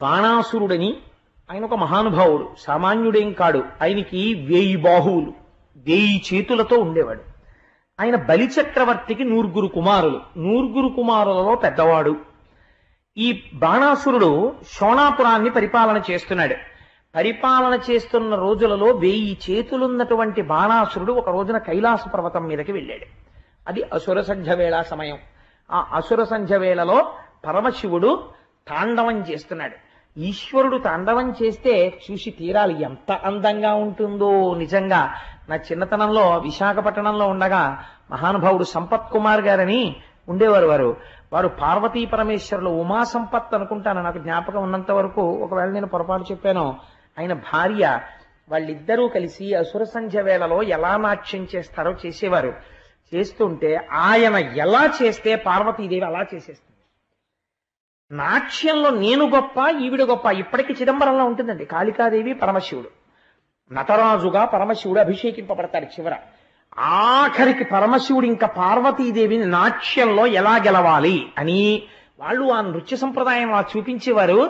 బాణాసురుడని ఆయన ఒక మహానుభావుడు, సామాన్యుడేం కాడు. ఆయనకి 1000 బాహువులు, 1000 చేతులతో ఉండేవాడు. ఆయన బలిచక్రవర్తికి 100 కుమారులు, 100 కుమారులలో పెద్దవాడు. ఈ బాణాసురుడు శోణాపురాన్ని పరిపాలన చేస్తున్నాడు. పరిపాలన చేస్తున్న రోజులలో 1000 చేతులున్నటువంటి బాణాసురుడు ఒక రోజున కైలాస పర్వతం మీదకి వెళ్ళాడు. అది అసుర సంధ్య వేళ సమయం. ఆ అసుర సంధ్య వేళలో పరమశివుడు తాండవం చేస్తున్నాడు. ఈశ్వరుడు తాండవం చేస్తే చూసి తీరాలి, ఎంత అందంగా ఉంటుందో. నిజంగా నా చిన్నతనంలో విశాఖపట్నంలో ఉండగా మహానుభావుడు సంపత్ కుమార్ గారని ఉండేవారు. వారు పార్వతీ పరమేశ్వరులు, ఉమా సంపత్ అనుకుంటాను, నాకు జ్ఞాపకం ఉన్నంత వరకు. ఒకవేళ నేను పొరపాటు చెప్పానో, ఆయన భార్య, వాళ్ళిద్దరూ కలిసి అసుర సంధ్య వేళలో ఎలా నాట్యం చేస్తారో చేసేవారు. చేస్తుంటే ఆయన ఎలా చేస్తే పార్వతీదేవి అలా చేసేస్తుంది. నాట్యంలో నేను గొప్ప, ఈవిడ గొప్ప. ఇప్పటికీ చిదంబరంలో ఉంటుందండి. కాళికాదేవి పరమశివుడు, నటరాజుగా పరమశివుడు అభిషేకింపబడతాడు చివర. ఆఖరికి పరమశివుడు ఇంకా పార్వతీదేవిని నాట్యంలో ఎలా గెలవాలి అని వాళ్ళు ఆ నృత్య సంప్రదాయం అలా చూపించేవారు.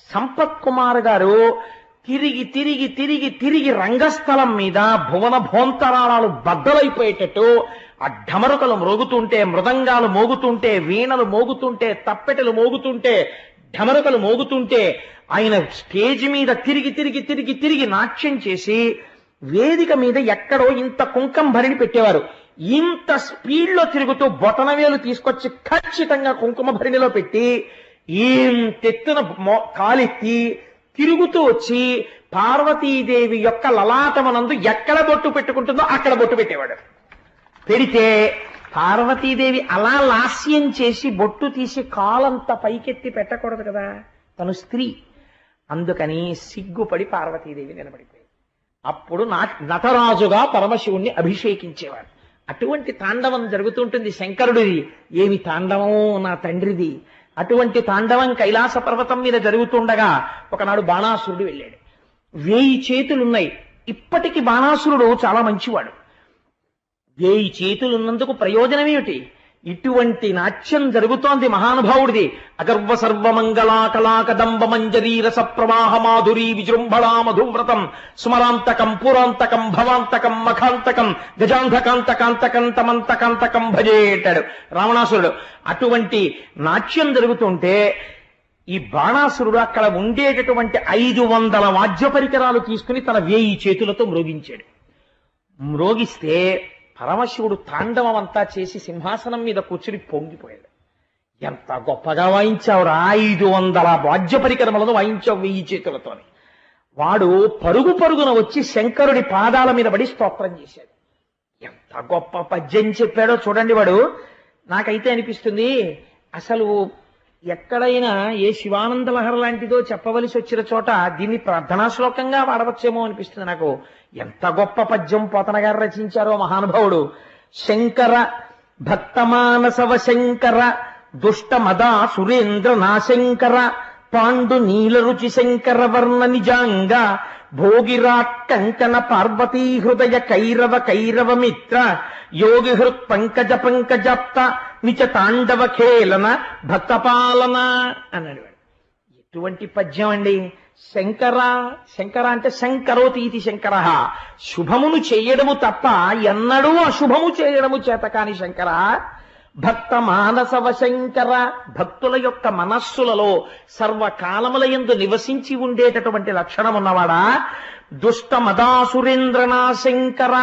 సంపత్ కుమార్ గారు తిరిగి తిరిగి తిరిగి తిరిగి రంగస్థలం మీద భువన భోంతరాళాలు బద్దలైపోయేటట్టు ఆ ఢమరుకలు మ్రోగుతుంటే, మృదంగాలు మోగుతుంటే, వీణలు మోగుతుంటే, తప్పెటలు మోగుతుంటే, ఢమరుకలు మోగుతుంటే ఆయన స్టేజ్ మీద తిరిగి తిరిగి తిరిగి తిరిగి నాట్యం చేసి వేదిక మీద ఎక్కడో ఇంత కుంకం భరిణి పెట్టేవారు. ఇంత స్పీడ్లో తిరుగుతూ బొటనవేలు తీసుకొచ్చి ఖచ్చితంగా కుంకుమ భరిణిలో పెట్టి ఇంతెత్తున కాలెత్తి తిరుగుతూ వచ్చి పార్వతీదేవి యొక్క లలాటమనందు ఎక్కడ బొట్టు పెట్టుకుంటుందో అక్కడ బొట్టు పెట్టేవాడు. పెడితే పార్వతీదేవి అలా లాస్యం చేసి బొట్టు తీసి కాలంత పైకెత్తి పెట్టకూడదు కదా, తను స్త్రీ. అందుకని సిగ్గుపడి పార్వతీదేవి నిలబడిపోయింది. అప్పుడు నటరాజుగా పరమశివుణ్ణి అభిషేకించేవారు. అటువంటి తాండవం జరుగుతుంటుంది శంకరుడిది. ఏమి తాండవం నా తండ్రిది! అటువంటి తాండవం కైలాస పర్వతం మీద జరుగుతుండగా ఒకనాడు బాణాసురుడు వెళ్ళాడు. 1000 చేతులున్నాయి. ఇప్పటికి బాణాసురుడు చాలా మంచివాడు. 1000 చేతులున్నందుకు ప్రయోజనం ఏమిటి? ఇటువంటి నాట్యం జరుగుతోంది మహానుభావుడిది. అగర్వ సర్వమంగళా కళాకదంబ మంజరీ రస ప్రవాహ మాధురీ విజృంభళా మధువ్రతం స్మరాంతకం పురాంతకం భవాంతకం మఖాంతకం గజాంధకాంతకాంతకం తమంతకాంతకం భజేటాడు రావణాసురుడు. అటువంటి నాట్యం జరుగుతుంటే ఈ బాణాసురుడు అక్కడ ఉండేటటువంటి 500 వాద్య పరికరాలు తీసుకుని తన 1000 చేతులతో మ్రోగించాడు. మ్రోగిస్తే పరమశివుడు తాండవం అంతా చేసి సింహాసనం మీద కూర్చుని పొంగిపోయాడు. ఎంత గొప్పగా వాయించావురా, 500 వాద్య పరికరములను వాయించావు 1000 చేతులతోని. వాడు పరుగు పరుగున వచ్చి శంకరుడి పాదాల మీద పడి స్తోత్రం చేశాడు. ఎంత గొప్ప పద్యం చెప్పాడో చూడండి వాడు. నాకైతే అనిపిస్తుంది, అసలు ఎక్కడైనా ఏ శివానంద లహరి లాంటిదో చెప్పవలసి వచ్చిన చోట దీన్ని ప్రార్థనా శ్లోకంగా వాడవచ్చేమో అనిపిస్తుంది నాకు. ఎంత గొప్ప పద్యం పోతన గారు రచించారో మహానుభావుడు. శంకర భక్తమానసవ శంకర దుష్ట మదా సురేంద్ర నాశంకర పాండు నీల రుచి శంకర వర్ణ నిజాంగ భోగిరాట్ కంకణ పార్వతీ హృదయ కైరవ కైరవ మిత్ర యోగి హృత్ పంకజ పంకజాప్త నిచ తాండవ ఖేళన భక్తపాలన అన్నాడు. ఎటువంటి పద్యం అండి! శంకర, శంకర అంటే శంకరోతి ఇది శంకర, శుభమును చేయడము తప్ప ఎన్నడూ అశుభము చేయడము చేత కాని శంకర. భక్త మానసవ శంకర, భక్తుల యొక్క మనస్సులలో సర్వకాలములయందు నివసించి ఉండేటటువంటి లక్షణం ఉన్నవాడా. దుష్ట మదాసురేంద్రనా శంకర,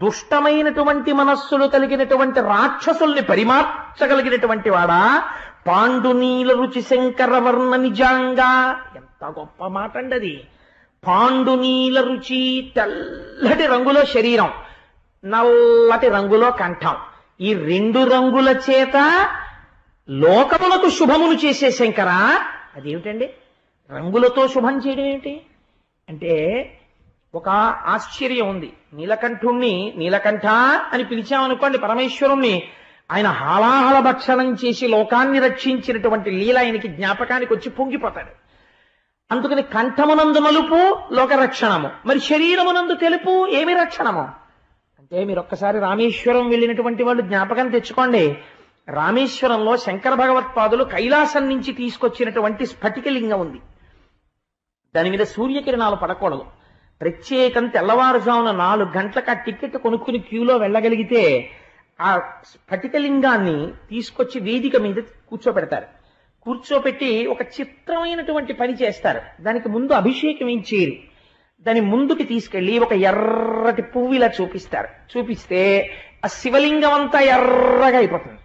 దుష్టమైనటువంటి మనస్సులు కలిగినటువంటి రాక్షసుల్ని పరిమార్చగలిగినటువంటి వాడా. పాండునీల రుచి శంకర వర్ణ నిజాంగా, ఎంత గొప్ప మాట అండి అది. పాండునీల రుచి, తెల్లటి రంగులో శరీరం, నల్లటి రంగులో కంఠం, ఈ 2 రంగుల చేత లోకములకు శుభమును చేసే శంకర. అదేమిటండి రంగులతో శుభం చేయడం ఏమిటి అంటే, ఒక ఆశ్చర్యం ఉంది. నీలకంఠుణ్ణి నీలకంఠ అని పిలిచామనుకోండి పరమేశ్వరుణ్ణి, ఆయన హాలాహల భక్షణం చేసి లోకాన్ని రక్షించినటువంటి లీల ఆయనకి జ్ఞాపకానికి వచ్చి పొంగిపోతాడు. అందుకని కంఠమునందు నలుపు లోకరక్షణము, మరి శరీరమునందు తెలుపు ఏమి రక్షణము అంటే, మీరు ఒక్కసారి రామేశ్వరం వెళ్ళినటువంటి వాళ్ళు జ్ఞాపకం తెచ్చుకోండి. రామేశ్వరంలో శంకర భగవత్పాదులు కైలాసం నుంచి తీసుకొచ్చినటువంటి స్ఫటికలింగం ఉంది. దాని మీద సూర్యకిరణాలు పడకూడదు. ప్రత్యేకం తెల్లవారుజామున 4 గంటలకు ఆ టికెట్ కొనుక్కుని క్యూలో వెళ్ళగలిగితే ఆ స్ఫటికలింగాన్ని తీసుకొచ్చి వేదిక మీద కూర్చోపెడతారు. కూర్చోపెట్టి ఒక చిత్రమైనటువంటి పని చేస్తారు. దానికి ముందు అభిషేకం ఏం చేయరు. దాని ముందుకి తీసుకెళ్లి ఒక ఎర్రటి పువ్వు ఇలా చూపిస్తారు. చూపిస్తే ఆ శివలింగం అంతా ఎర్రగా అయిపోతుంది.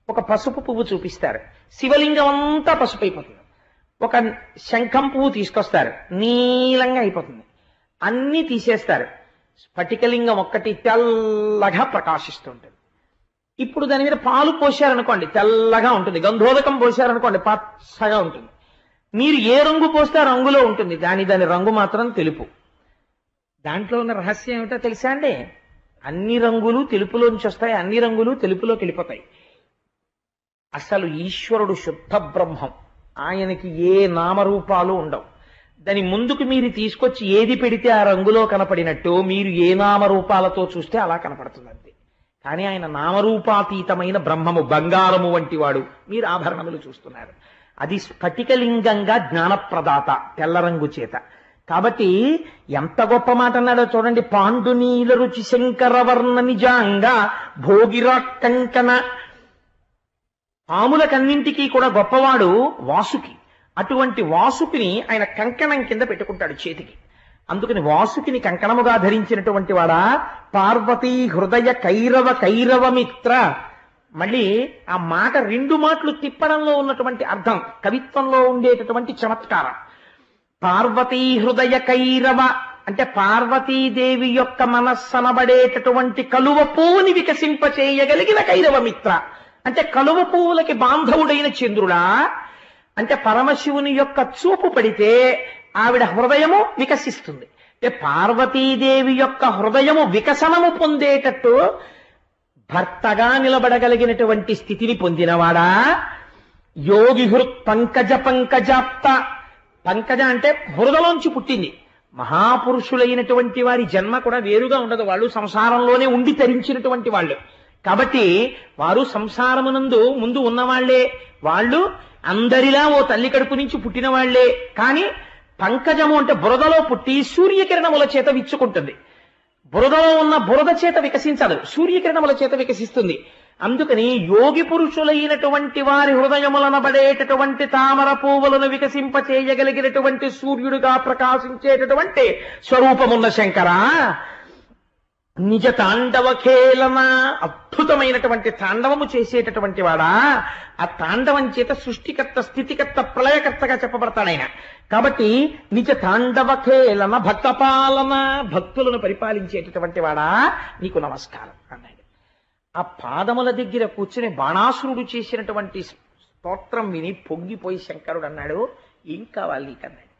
ఒక పసుపు పువ్వు చూపిస్తారు, శివలింగం అంతా పసుపు అయిపోతుంది. ఒక శంఖం పువ్వు తీసుకొస్తారు, నీలంగా అయిపోతుంది. అన్నీ తీసేస్తారు, స్ఫటికలింగం ఒక్కటి తెల్లగా ప్రకాశిస్తుంటుంది. ఇప్పుడు దాని మీద పాలు పోశారనుకోండి తెల్లగా ఉంటుంది, గంధోదకం పోశారనుకోండి పచ్చగా ఉంటుంది. మీరు ఏ రంగు పోస్తే ఆ రంగులో ఉంటుంది, దాని రంగు మాత్రం తెలుపు. దాంట్లో ఉన్న రహస్యం ఏమిటో తెలుసా అండి? అన్ని రంగులు తెలుపులోంచి వస్తాయి, అన్ని రంగులు తెలుపులోకి వెళ్ళిపోతాయి. అసలు ఈశ్వరుడు శుద్ధ బ్రహ్మం, ఆయనకి ఏ నామరూపాలు ఉండవు. దాని ముందుకు మీరు తీసుకొచ్చి ఏది పెడితే ఆ రంగులో కనపడినట్టు మీరు ఏ నామరూపాలతో చూస్తే అలా కనపడుతుంది అంతే. కానీ ఆయన నామరూపాతీతమైన బ్రహ్మము, బంగారము వంటి వాడు. మీరు ఆభరణములు చూస్తున్నారు, అది స్ఫటికలింగంగా జ్ఞానప్రదాత, తెల్ల రంగు చేత. కాబట్టి ఎంత గొప్ప మాట అన్నాడో చూడండి. పాండునీల రుచి శంకరవర్ణ నిజాంగా భోగిరా కంకణ. పాములకన్నింటికీ కూడా గొప్పవాడు వాసుకి. అటువంటి వాసుకిని ఆయన కంకణం కింద పెట్టుకుంటాడు చేతికి. అందుకని వాసుకిని కంకణముగా ధరించినటువంటి వాడా పార్వతీ హృదయ కైరవ మిత్ర. మళ్ళీ ఆ మాట 2 మాటలు తిప్పడంలో ఉన్నటువంటి అర్థం, కవిత్వంలో ఉండేటటువంటి చమత్కారం. పార్వతీ హృదయ కైరవ అంటే పార్వతీదేవి యొక్క మనస్సనబడేటటువంటి కలువ పువ్వుని వికసింపచేయగలిగిన కైరవ మిత్ర అంటే కలువ పువ్వులకి బాంధవుడైన చంద్రుడా. అంటే పరమశివుని యొక్క చూపు పడితే ఆవిడ హృదయము వికసిస్తుంది. అంటే పార్వతీదేవి యొక్క హృదయము వికసనము పొందేటట్టు భర్తగా నిలబడగలిగినటువంటి స్థితిని పొందినవాడా. యోగి హృత్ పంకజాప్త. పంకజ అంటే హృదలోంచి పుట్టింది. మహాపురుషులైనటువంటి వారి జన్మ కూడా వేరుగా ఉండదు, వాళ్ళు సంసారంలోనే ఉండి తరించినటువంటి వాళ్ళు. కాబట్టి వారు సంసారమునందు ముందు ఉన్నవాళ్లే, వాళ్ళు అందరిలా ఓ తల్లి కడుపు నుంచి పుట్టిన వాళ్లే. కానీ పంకజము అంటే బురదలో పుట్టి సూర్యకిరణముల చేత విచ్చుకుంటుంది. బురదలో ఉన్న బురద చేత వికసించదు, సూర్యకిరణముల చేత వికసిస్తుంది. అందుకని యోగి పురుషులైనటువంటి వారి హృదయములనబడేటటువంటి తామర పువ్వులను వికసింపచేయగలిగినటువంటి సూర్యుడుగా ప్రకాశించేటటువంటి స్వరూపమున్న శంకరా. నిజ తాండవ ఖేళన, అద్భుతమైనటువంటి తాండవము చేసేటటువంటి వాడా. ఆ తాండవం చేత సృష్టికర్త, స్థితికర్త, ప్రళయకర్తగా చెప్పబడతాడు ఆయన. కాబట్టి నిజ తాండవ ఖేళన భక్తపాలన, భక్తులను పరిపాలించేటటువంటి వాడా నీకు నమస్కారం అన్నాడు. ఆ పాదముల దగ్గర కూర్చుని బాణాసురుడు చేసినటువంటి స్తోత్రం విని పొంగిపోయి శంకరుడు అన్నాడు, ఏం కావాలి నీకన్నాడు.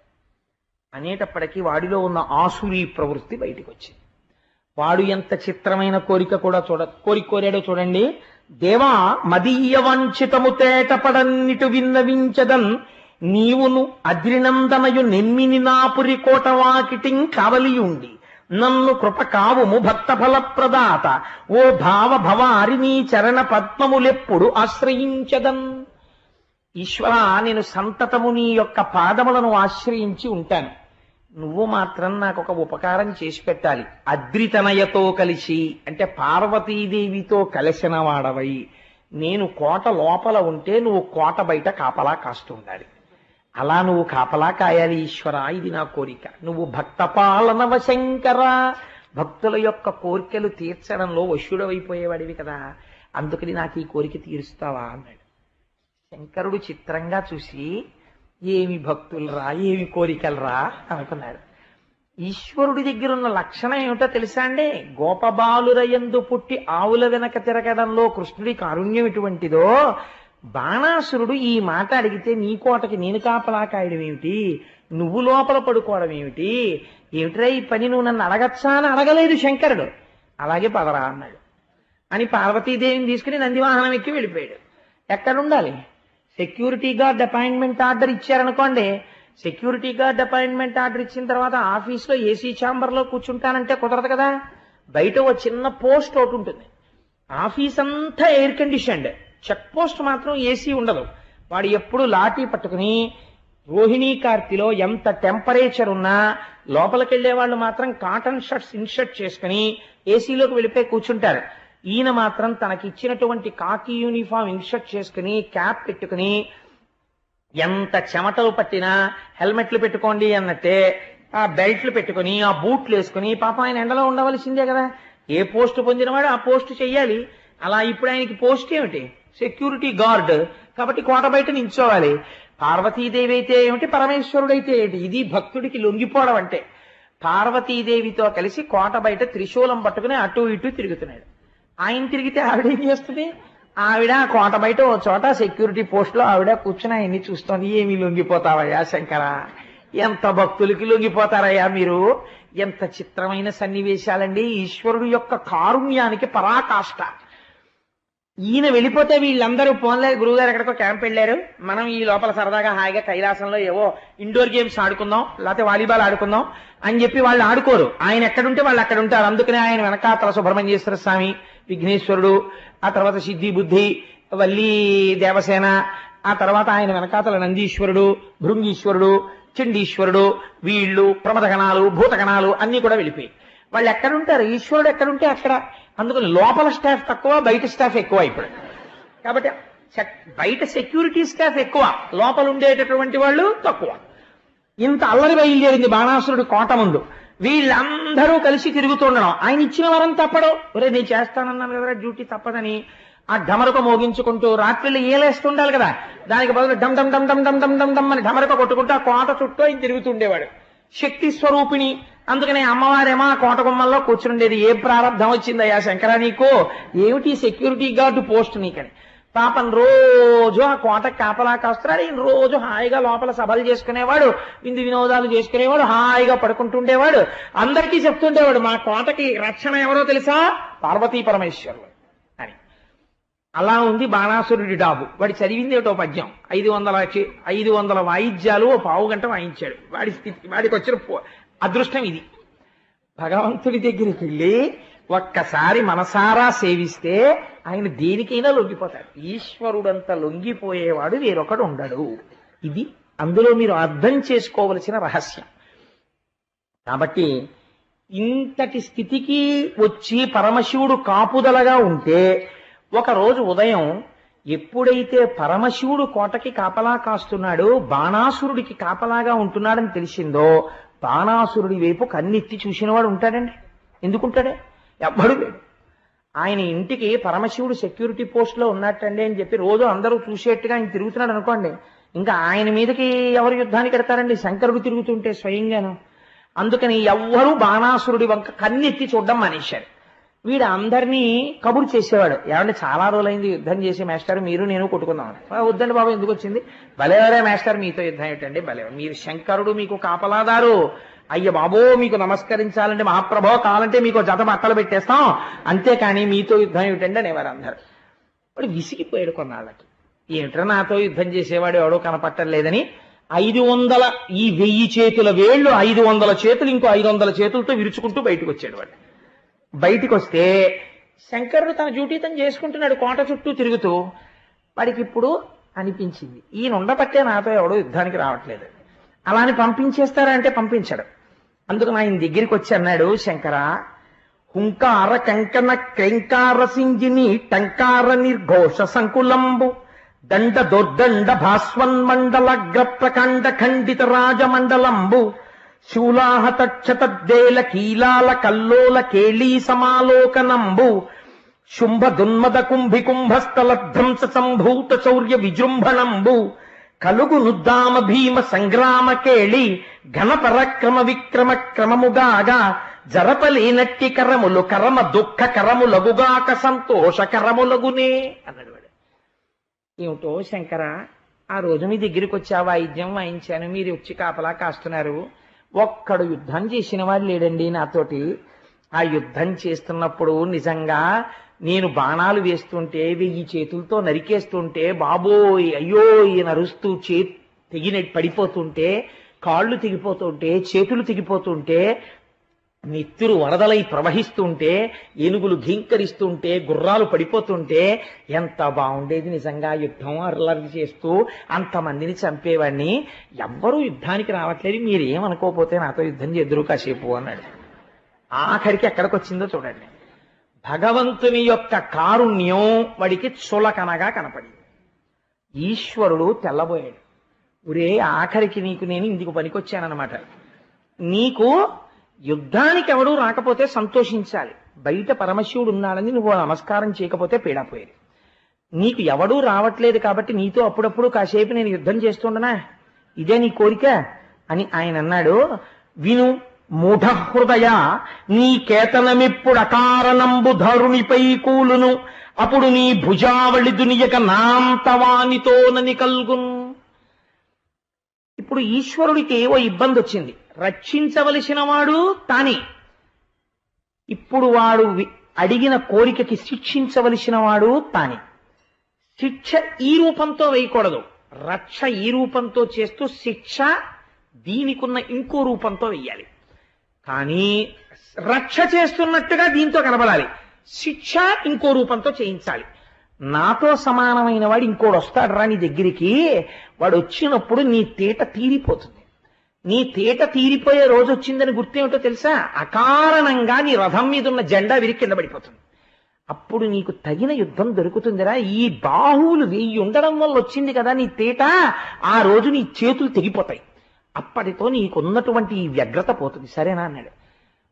అనేటప్పటికీ వాడిలో ఉన్న ఆసురీ ప్రవృత్తి బయటికి వచ్చింది. వాడు ఎంత చిత్రమైన కోరిక కూడా కోరాడో చూడండి. దేవా మదీయ వంచితము తేటపడన్నిటు విన్నవించదన్ నీవును అద్రినందనయు నెమ్మిని నాపురి కోటవాకిటిం కావలియుండి నన్ను కృప కావుము భక్త ఫలప్రదాత ఓ భావ భవారి నీ చరణ పద్మములెప్పుడు ఆశ్రయించదన్. ఈశ్వర, నేను సంతతము నీ యొక్క పాదములను ఆశ్రయించి ఉంటాను. నువ్వు మాత్రం నాకు ఒక ఉపకారం చేసి పెట్టాలి. అద్రితనయతో కలిసి అంటే పార్వతీదేవితో కలిసిన వాడవై నేను కోట లోపల ఉంటే నువ్వు కోట బయట కాపలా కాస్తూ ఉండాలి. అలా నువ్వు కాపలా కాయాలి ఈశ్వర, ఇది నా కోరిక. నువ్వు భక్త పాలనవ శంకర, భక్తుల యొక్క కోరికలు తీర్చడంలో వశుడవైపోయేవాడివి కదా, అందుకని నాకు ఈ కోరిక తీరుస్తావా అన్నాడు. శంకరుడు చిత్రంగా చూసి, ఏమి భక్తులరా, ఏమి కోరికలరా అనుకున్నాడు. ఈశ్వరుడి దగ్గర ఉన్న లక్షణం ఏమిటో తెలుసా అండి? గోపబాలురయందు పుట్టి ఆవుల వెనక తిరగడంలో కృష్ణుడి కారుణ్యం ఎటువంటిదో, బాణాసురుడు ఈ మాట అడిగితే నీ కోటకి నేను కాపలా కాయడం ఏమిటి, నువ్వు లోపల పడుకోవడం ఏమిటి, ఏమిట్రా ఈ పని, నువ్వు నన్ను అడగచ్చా అని అడగలేదు శంకరుడు. అలాగే పదరా అన్నాడు అని పార్వతీదేవిని తీసుకుని నందివాహనం ఎక్కి వెళ్ళిపోయాడు. ఎక్కడుండాలి? సెక్యూరిటీ గార్డ్ అపాయింట్మెంట్ ఆర్డర్ ఇచ్చారనుకోండి, సెక్యూరిటీ గార్డ్ అపాయింట్మెంట్ ఆర్డర్ ఇచ్చిన తర్వాత ఆఫీస్లో ఏసీ ఛాంబర్లో కూర్చుంటానంటే కుదరదు కదా. బయట ఓ చిన్న పోస్ట్ ఒకటి ఉంటుంది, ఆఫీస్ అంతా ఎయిర్ కండిషన్డ్, చెక్ పోస్ట్ మాత్రం ఏసీ ఉండదు. వాడు ఎప్పుడు లాఠీ పట్టుకుని రోహిణీ కార్తిలో ఎంత టెంపరేచర్ ఉన్నా లోపలికి వెళ్లే వాళ్ళు మాత్రం కాటన్ షర్ట్స్ ఇన్షర్ట్ చేసుకుని ఏసీలోకి వెళ్ళిపోయి కూర్చుంటారు. ఈయన మాత్రం తనకి ఇచ్చినటువంటి కాకి యూనిఫామ్ ఇన్షర్ట్ చేసుకుని క్యాప్ పెట్టుకుని ఎంత చెమటలు పట్టినా హెల్మెట్లు పెట్టుకోండి అన్నట్టే ఆ బెల్ట్లు పెట్టుకుని ఆ బూట్లు వేసుకుని పాపం ఆయన ఎండలో ఉండవలసిందే కదా. ఏ పోస్ట్ పొందినవాడు ఆ పోస్ట్ చెయ్యాలి. అలా ఇప్పుడు ఆయనకి పోస్ట్ ఏమిటి? Security guard. కాబట్టి కోట బయట నించోవాలి. పార్వతీదేవి అయితే ఏమిటి, పరమేశ్వరుడైతే ఏంటి? ఇది భక్తుడికి లొంగిపోవడం అంటే. పార్వతీదేవితో కలిసి కోట బయట త్రిశూలం పట్టుకుని అటు ఇటు తిరుగుతున్నాడు. ఆయన తిరిగితే ఆవిడేం చేస్తుంది? ఆవిడ కోట బయట ఓ చోట సెక్యూరిటీ పోస్ట్ లో ఆవిడ కూర్చుని ఆయన్ని చూస్తోంది. ఏమి లొంగిపోతావయ్యా శంకర, ఎంత భక్తులకి లొంగిపోతారయ్యా మీరు. ఎంత చిత్రమైన సన్నివేశాలండి. ఈశ్వరుడు యొక్క కారుణ్యానికి పరాకాష్ట. ఈయన వెళ్ళిపోతే వీళ్ళందరూ పోన్లే, గురువుగారు ఎక్కడికో క్యాంప్ వెళ్ళారు, మనం ఈ లోపల సరదాగా హాయిగా కైలాసంలో ఏవో ఇండోర్ గేమ్స్ ఆడుకుందాం, లేకపోతే వాలీబాల్ ఆడుకుందాం అని చెప్పి వాళ్ళు ఆడుకోరు. ఆయన ఎక్కడుంటే వాళ్ళు అక్కడ ఉంటారు. అందుకనే ఆయన వెనకాతల సుబ్రహ్మణ్యేశ్వర స్వామి, విఘ్నేశ్వరుడు, ఆ తర్వాత సిద్ధి బుద్ధి, వల్లి దేవసేన, ఆ తర్వాత ఆయన వెనకాతల నందీశ్వరుడు, భృంగీశ్వరుడు, చండీశ్వరుడు, వీళ్ళు ప్రమదగణాలు, భూతగణాలు అన్ని కూడా వెళ్ళిపోయి వాళ్ళు ఎక్కడుంటారు. ఈశ్వరుడు ఎక్కడుంటే అక్కడ. అందుకని లోపల స్టాఫ్ తక్కువ, బయట స్టాఫ్ ఎక్కువ ఇప్పుడు. కాబట్టి బయట సెక్యూరిటీ స్టాఫ్ ఎక్కువ, లోపల ఉండేటటువంటి వాళ్ళు తక్కువ. ఇంత అల్లరి బయలుదేరింది బాణాసురుడు కోట ముందు. వీళ్ళందరూ కలిసి తిరుగుతుండడం. ఆయన ఇచ్చిన వరం తప్పడం. ఒరే నేను చేస్తానన్నాను కదా డ్యూటీ తప్పదని ఆ ఢమరక మోగించుకుంటూ రాత్రిళ్ళు ఏలేస్తుండాలి కదా, దానికి బదులు డమ్ డమ్ డమ్ డమ్ డమ్ డమ్ డమ్ డమ్ అని ఢమరక కొట్టుకుంటూ ఆ కోట చుట్టూ ఆయన తిరుగుతుండేవాడు. శక్తి స్వరూపిణి. అందుకనే అమ్మవారేమో ఆ కోట గుమ్మల్లో కూర్చుండేది. ఏ ప్రారంధం వచ్చిందయ్యా శంకర నీకు, ఏమిటి సెక్యూరిటీ గార్డు పోస్ట్ నీకని. పాపం రోజు ఆ కోటకు కాపలా కాస్తున్నాడు. ఈయన రోజు హాయిగా లోపల సభలు చేసుకునేవాడు, విందు వినోదాలు చేసుకునేవాడు, హాయిగా పడుకుంటుండేవాడు. అందరికీ చెప్తుండేవాడు మా కోటకి రక్షణ ఎవరో తెలుసా, పార్వతీ పరమేశ్వరుడు అని. అలా ఉంది బాణాసురుడి డాబు. వాడి చదివింది ఏటో పద్యం, 500 వాయిద్యాలు ఓ పావు గంట వాయించాడు. వాడి స్థితి, వాడికి వచ్చిన అదృష్టం ఇది. భగవంతుడి దగ్గరికి వెళ్ళి ఒక్కసారి మనసారా సేవిస్తే ఆయన దేనికైనా లొంగిపోతాడు. ఈశ్వరుడంత లొంగిపోయేవాడు వేరొకడు ఉండడు. ఇది అందులో మీరు అర్థం చేసుకోవలసిన రహస్యం. కాబట్టి ఇంతటి స్థితికి వచ్చి పరమశివుడు కాపుదలగా ఉంటే, ఒకరోజు ఉదయం ఎప్పుడైతే పరమశివుడు కోటకి కాపలా కాస్తున్నాడు, బాణాసురుడికి కాపలాగా ఉంటున్నాడని తెలిసిందో, బాణాసురుడి వైపు కన్నెత్తి చూసినవాడు ఉంటాడండి? ఎందుకుంటాడే? ఎవ్వడు లేడు. ఆయన ఇంటికి పరమశివుడు సెక్యూరిటీ పోస్ట్ లో ఉన్నట్టండి అని చెప్పి రోజు అందరూ చూసేట్టుగా ఆయన తిరుగుతున్నాడు అనుకోండి, ఇంకా ఆయన మీదకి ఎవరు యుద్ధానికి ఎడతారండి? శంకరుడు తిరుగుతుంటే స్వయంగాను. అందుకని ఎవ్వరూ బాణాసురుడి వంక కన్నెత్తి చూడడం మానేశారు. వీడు అందరినీ కబురు చేసేవాడు. ఏమంటే చాలా రోజులైంది యుద్ధం చేసి మాస్టర్, మీరు నేను కొట్టుకుందామని. వద్దండి బాబు, ఎందుకు వచ్చింది? భలేవరే మాస్టర్, మీతో యుద్ధం ఏంటండి? భలే, మీరు శంకరుడు మీకు కాపలాదారు, అయ్య బాబో మీకు నమస్కరించాలంటే మహాప్రభో, కావాలంటే మీకు జత బట్టలు పెట్టేస్తాం, అంతేకాని మీతో యుద్ధం ఏమిటండి అనేవారు అందరు. వాడు విసిగిపోయాడు కొన్నాళ్ళకి. ఏమిట్రా నాతో యుద్ధం చేసేవాడు ఎవడో కనపట్టలేదని 500 ఈ 1000 చేతుల వేళ్ళు 500 చేతులు ఇంకో 500 చేతులతో విరుచుకుంటూ బయటకు వచ్చాడు. వాడు బయటికి వస్తే శంకరుడు తన డ్యూటీ తను చేసుకుంటున్నాడు కోట చుట్టూ తిరుగుతూ. వాడికి ఇప్పుడు అనిపించింది, ఈయన ఉండబట్టే నాతో ఎవడో యుద్ధానికి రావట్లేదు, అలా అని పంపించేస్తారంటే పంపించడు. అందుకని ఆయన దగ్గరికి వచ్చి అన్నాడు, శంకర, హుంకార కంకణ క్రైంకార సింజిని టంకార నిర్ఘోష సంకులంబు దండ దోర్దండ భాస్వన్మండలగ్ర ప్రకండ ఖండిత రాజమండలంబు శూలాహత క్షతద్దేల కీలాల కల్లోల కేళీ సమాలోకనంబు శుంభ దున్మద కుంభి కుంభస్థల ధ్వంస సంభూత శౌర్య విజృంభణంబు కలుగు నుద్దామ భీమ సంగ్రామ కేళి ఘన పరక్రమ విక్రమ క్రమముగాగా జరపలేనట్టి కరములు కరమ దుఃఖ కరములగుగాక సంతోష కరములగునే అన్నాడు వాడు. ఏమిటో శంకర, ఆ రోజు మీ దగ్గరికి వచ్చి ఆ వాయిద్యం వాయించాను, మీరు వచ్చి కాపలా కాస్తున్నారు, ఒక్కడు యుద్ధం చేసిన వాడు లేడండి నాతోటి. ఆ యుద్ధం చేస్తున్నప్పుడు నిజంగా నేను బాణాలు వేస్తుంటే 1000 చేతులతో నరికేస్తుంటే బాబోయ్ అయ్యో ఈయన అరుస్తూ తెగిన పడిపోతుంటే, కాళ్ళు తెగిపోతుంటే, చేతులు తెగిపోతుంటే నెత్తురు వరదలై ప్రవహిస్తుంటే, ఏనుగులు ఘీంకరిస్తుంటే, గుర్రాలు పడిపోతుంటే ఎంత బాగుండేది నిజంగా. యుద్ధం అర్లరి చేస్తూ అంతమందిని చంపేవాడిని. ఎవ్వరూ యుద్ధానికి రావట్లేదు, మీరేమనుకోపోతే నాతో యుద్ధం చేద్దురు కాసేపు అన్నాడు. ఆఖరికి ఎక్కడికి వచ్చిందో చూడండి. భగవంతుని యొక్క కారుణ్యం వాడికి చులకనగా కనపడింది. ఈశ్వరుడు తెల్లబోయాడు. ఒరే, ఆఖరికి నీకు నేను ఇందుకు పనికొచ్చానన్నమాట. నీకు యుద్ధానికి ఎవడూ రాకపోతే సంతోషించాలి, బయట పరమశివుడు ఉన్నాడని నువ్వు నమస్కారం చేయకపోతే పీడాపోయేది. నీకు ఎవడూ రావట్లేదు కాబట్టి నీతో అప్పుడప్పుడు కాసేపు నేను యుద్ధం చేస్తుండనా, ఇదే నీ కోరిక అని ఆయన అన్నాడు. విను మూఢహృదయ, నీ కేతనమిప్పుడు అకారణంబు ధరునిపై కూలును, అప్పుడు నీ భుజావళి దునియక నాంతవానితోనని కల్గున్. ఇప్పుడు ఈశ్వరుడికి ఓ ఇబ్బంది వచ్చింది. రక్షించవలసిన వాడు తానే. ఇప్పుడు వాడు అడిగిన కోరికకి శిక్షించవలసిన వాడు తానే. శిక్ష ఈ రూపంతో వేయకూడదు, రక్ష ఈ రూపంతో చేస్తూ శిక్ష దీనికున్న ఇంకో రూపంతో వెయ్యాలి. కానీ రక్ష చేస్తున్నట్టుగా దీంతో కనబడాలి, శిక్ష ఇంకో రూపంతో చేయించాలి. నాతో సమానమైన వాడు ఇంకోడు వస్తాడు రా నీ దగ్గరికి, వాడు వచ్చినప్పుడు నీ తేట తీరిపోతుంది. నీ తేట తీరిపోయే రోజు వచ్చిందని గుర్తేమిటో తెలుసా? అకారణంగా నీ రథం మీద ఉన్న జెండా విరిగి కింద పడిపోతుంది. అప్పుడు నీకు తగిన యుద్ధం దొరుకుతుందిరా. ఈ బాహువులు 1000 ఉండడం వల్ల వచ్చింది కదా నీ తేట, ఆ రోజు నీ చేతులు తెగిపోతాయి. అప్పటితో నీకున్నటువంటి ఈ వ్యగ్రత పోతుంది, సరేనా అన్నాడు.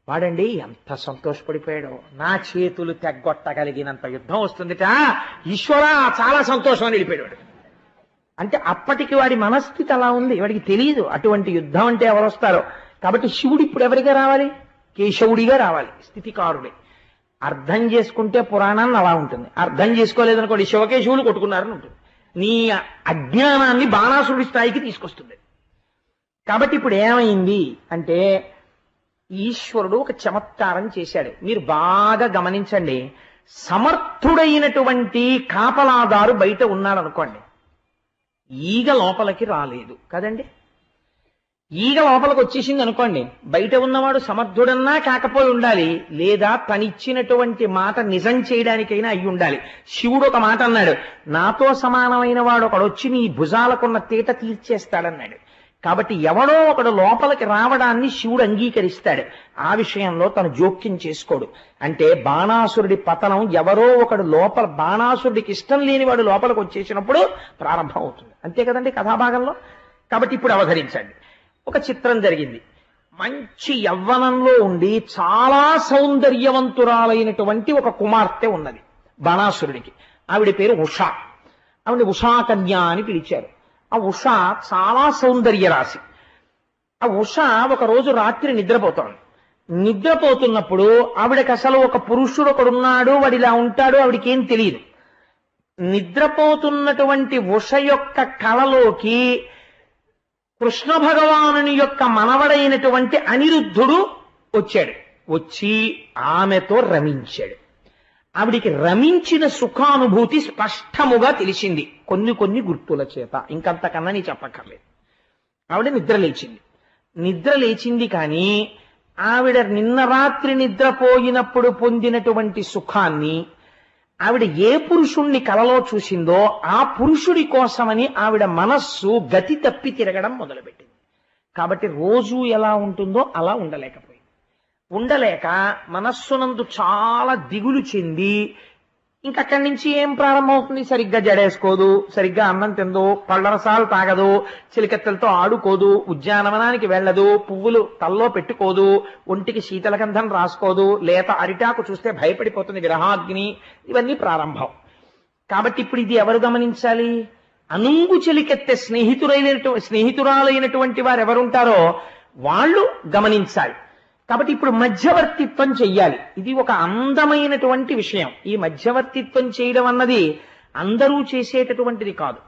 వాడండి ఎంత సంతోషపడిపోయాడో, నా చేతులు తెగ్గొట్టగలిగినంత యుద్ధం వస్తుందిట, ఈశ్వరా చాలా సంతోషం అని వెళ్ళిపోయాడు. అంటే అప్పటికి వాడి మనస్థితి అలా ఉంది, వాడికి తెలియదు అటువంటి యుద్ధం అంటే ఎవరు వస్తారో. కాబట్టి శివుడు ఇప్పుడు ఎవరిగా రావాలి? కేశవుడిగా రావాలి, స్థితికారుడే. అర్థం చేసుకుంటే పురాణాన్ని అలా ఉంటుంది, అర్థం చేసుకోలేదనుకోండి శివకేశవులు కొట్టుకున్నారని ఉంటుంది. నీ అజ్ఞానాన్ని బాణాసురుడి స్థాయికి తీసుకొస్తుంది. కాబట్టి ఇప్పుడు ఏమైంది అంటే ఈశ్వరుడు ఒక చమత్కారం చేశాడు. మీరు బాగా గమనించండి. సమర్థుడైనటువంటి కాపలాదారు బయట ఉన్నాడనుకోండి, ఈగ లోపలికి రాలేదు కదండి. ఈగ లోపలికి వచ్చేసింది అనుకోండి, బయట ఉన్నవాడు సమర్థుడన్నా కాకపోయి ఉండాలి, లేదా తనిచ్చినటువంటి మాట నిజం చేయడానికైనా అయి ఉండాలి. శివుడు ఒక మాట అన్నాడు, నాతో సమానమైన వాడు ఒకడు వచ్చి నీ భుజాలకున్న తీట తీర్చేస్తాడన్నాడు. కాబట్టి ఎవడో ఒకడు లోపలికి రావడాన్ని శివుడు అంగీకరిస్తాడు. ఆ విషయంలో తను జోక్యం చేసుకోడు. అంటే బాణాసురుడి పతనం ఎవరో ఒకడు లోపల, బాణాసురుడికి ఇష్టం లేని వాడు లోపలికి వచ్చేసినప్పుడు ప్రారంభం అవుతుంది. అంతే కదండి కథాభాగంలో. కాబట్టి ఇప్పుడు అవతరించండి. ఒక చిత్రం జరిగింది. మంచి యవ్వనంలో ఉండి చాలా సౌందర్యవంతురాలైనటువంటి ఒక కుమార్తె ఉన్నది బాణాసురుడికి. ఆవిడ పేరు ఉషా. ఆవిడ ఉషాకన్య అని పిలిచారు. ఆ ఉష చాలా సౌందర్య రాశి. ఆ ఉష ఒక రోజు రాత్రి నిద్రపోతోంది. నిద్రపోతున్నప్పుడు ఆవిడకి అసలు ఒక పురుషుడు ఒకడున్నాడు, వాడు ఇలా ఉంటాడు, ఆవిడికి ఏం తెలియదు. నిద్రపోతున్నటువంటి ఉష యొక్క కళలోకి కృష్ణ భగవానుని యొక్క మనవడైనటువంటి అనిరుద్ధుడు వచ్చాడు. వచ్చి ఆమెతో రమించాడు. ఆవిడికి రమించిన సుఖానుభూతి స్పష్టముగా తెలిసింది కొన్ని గుర్తుల చేత. ఇంకంతకన్నా నీ చెప్పక్కర్లేదు. ఆవిడ నిద్ర లేచింది. నిద్ర లేచింది కానీ ఆవిడ నిన్న రాత్రి నిద్రపోయినప్పుడు పొందినటువంటి సుఖాన్ని ఆవిడ ఏ పురుషుణ్ణి కలలో చూసిందో ఆ పురుషుడి కోసమని ఆవిడ మనస్సు గతి తప్పి తిరగడం మొదలుపెట్టింది. కాబట్టి రోజు ఎలా ఉంటుందో అలా ఉండలేక మనస్సునందు చాలా దిగులు చెంది ఇంకక్కడి నుంచి ఏం ప్రారంభమవుతుంది? సరిగ్గా జడేసుకోదు, సరిగ్గా అన్నం తిందో, పళ్ళరసాలు తాగదు, చిలికెత్తలతో ఆడుకోదు, ఉద్యానవనానికి వెళ్ళదు, పువ్వులు తల్లో పెట్టుకోదు, ఒంటికి శీతలగంధం రాసుకోదు, లేత అరిటాకు చూస్తే భయపడిపోతుంది, విరహాగ్ని. ఇవన్నీ ప్రారంభం. కాబట్టి ఇప్పుడు ఇది ఎవరు గమనించాలి? అనుంగు చెలికెత్తే స్నేహితురాలైనటువంటి వారు ఎవరుంటారో వాళ్ళు గమనించాలి. కాబట్టి ఇప్పుడు మధ్యవర్తిత్వం చెయ్యాలి. ఇది ఒక అందమైనటువంటి విషయం. ఈ మధ్యవర్తిత్వం చేయడం అన్నది అందరూ చేసేటటువంటిది కాదు.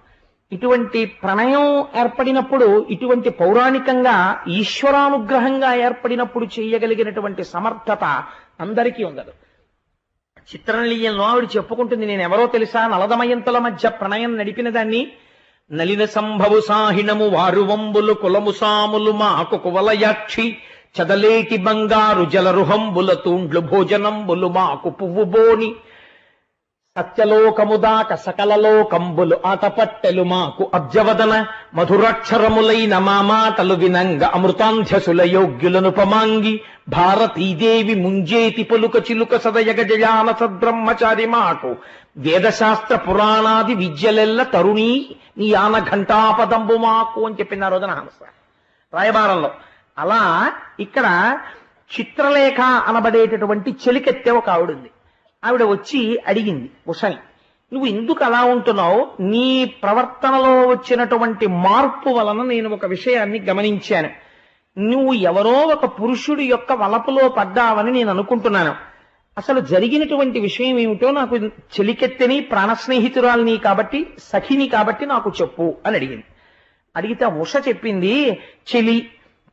ఇటువంటి ప్రణయం ఏర్పడినప్పుడు, ఇటువంటి పౌరాణికంగా ఈశ్వరానుగ్రహంగా ఏర్పడినప్పుడు చేయగలిగినటువంటి సమర్థత అందరికీ ఉండదు. చిత్రనళీయంలో ఆవిడ చెప్పుకుంటుంది, నేను ఎవరో తెలుసా? నలదమయంతుల మధ్య ప్రణయం నడిపిన దాన్ని. నలిన సంభవు సాహిణము వారు వంబులు కులము సాములు మాకు కువలయాక్షి చదలేటి బంగారు జలరుహంబుల తూండ్లు భోజనంబులు మాకు పువ్వు బోని సత్యలోకముదాక సకలలోకంబులు ఆటపట్టెలు మాకు అబ్జవదన మధురాక్షరములైన మా మాటలు వినంగ అమృతాంధ్యసుల యోగ్యులను పమాంగి భారతీదేవి ముంజేతి పలుక చిలుక సదయగ జయాన సద్బ్రహ్మచారి మాకు వేదశాస్త్ర పురాణాది విద్యలెల్ల తరుణీ నీ ఆన ఘంటాపదంబు మాకు అని చెప్పిన రోజున హంస రాయబారంలో. అలా ఇక్కడ చిత్రలేఖ అనబడేటటువంటి చెలికెత్తే ఒక ఆవిడుంది. ఆవిడ వచ్చి అడిగింది ఉషని, నువ్వు ఎందుకు అలా ఉంటున్నావు? నీ ప్రవర్తనలో వచ్చినటువంటి మార్పు వలన నేను ఒక విషయాన్ని గమనించాను. నువ్వు ఎవరో ఒక పురుషుడి యొక్క వలపులో పడ్డావని నేను అనుకుంటున్నాను. అసలు జరిగినటువంటి విషయం ఏమిటో నాకు చెలికెత్తని ప్రాణస్నేహితురాలిని కాబట్టి సఖిని కాబట్టి నాకు చెప్పు అని అడిగింది. అడిగితే ఉష చెప్పింది, చెలి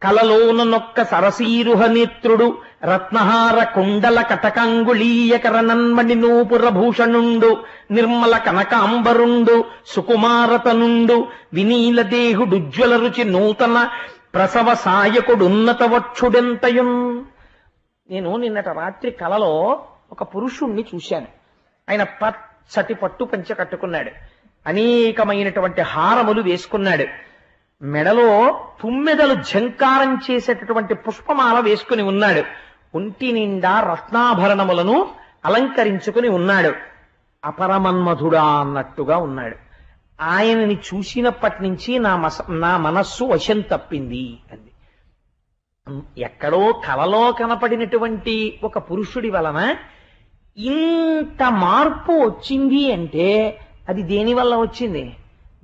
కలలోనొక్క సరసీరుహ నేత్రుడు రత్నహార కుండల కటకంగుళీయకర నన్మణి నూపుర భూషణుండు నిర్మల కనకాంబరుండు సుకుమారతనుండు వినీల దేహుడుజ్వల రుచి నూతన ప్రసవ సాయకుడున్నత వక్షుడెంతయున్. నేను నిన్నట రాత్రి కలలో ఒక పురుషుణ్ణి చూశాను. ఆయన పచ్చటి పట్టు పంచ కట్టుకున్నాడు, అనేకమైనటువంటి హారములు వేసుకున్నాడు, మెడలో తుమ్మెదలు ఝంకారం చేసేటటువంటి పుష్పమాల వేసుకుని ఉన్నాడు, ఒంటి నిండా రత్నాభరణములను అలంకరించుకుని ఉన్నాడు, అపరమన్మధుడా అన్నట్టుగా ఉన్నాడు. ఆయనని చూసినప్పటి నుంచి నా మనస్సు వశం తప్పింది అంది. ఎక్కడో కలలో కనపడినటువంటి ఒక పురుషుడి వలన ఇంత మార్పు వచ్చింది అంటే అది దేని వల్ల వచ్చింది?